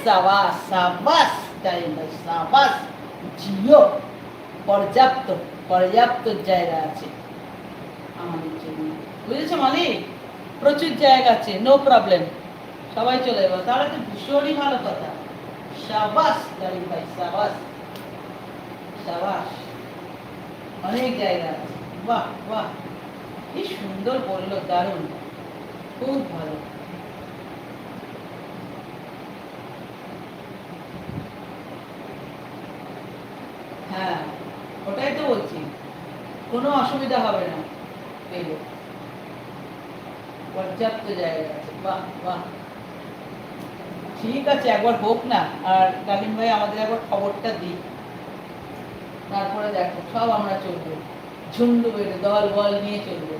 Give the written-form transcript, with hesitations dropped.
সাবাস সাবাস ডালিম ভাই সাবাস। জিও, পর্যাপ্ত পর্যাপ্ত জায়গা আছে আমাদের জন্য, বুঝেছো মালিক? প্রচুর জায়গা আছে, নো প্রবলেম, সবাই চলে যাবো, তাহলে তো ভীষণই ভালো কথা। সাবাস ডালিম ভাই সাবাস সাবাস, অনেক জায়গা আছে। বাহ বাহ, কি সুন্দর বললো, দারুণ, খুব ভালো। হ্যাঁ, ওটাই তো বলছি, কোনো অসুবিধা হবে না পেলে, পর্যাপ্ত জায়গা আছে। বাহ বাহ, ঠিক আছে, একবার হোক না, আর ডালিম ভাই আমাদের একবার খবরটা দিই, তারপরে দেখো সব আমরা চলবো, ঝুন্ডু বেড়ে দল বল নিয়ে চলবো।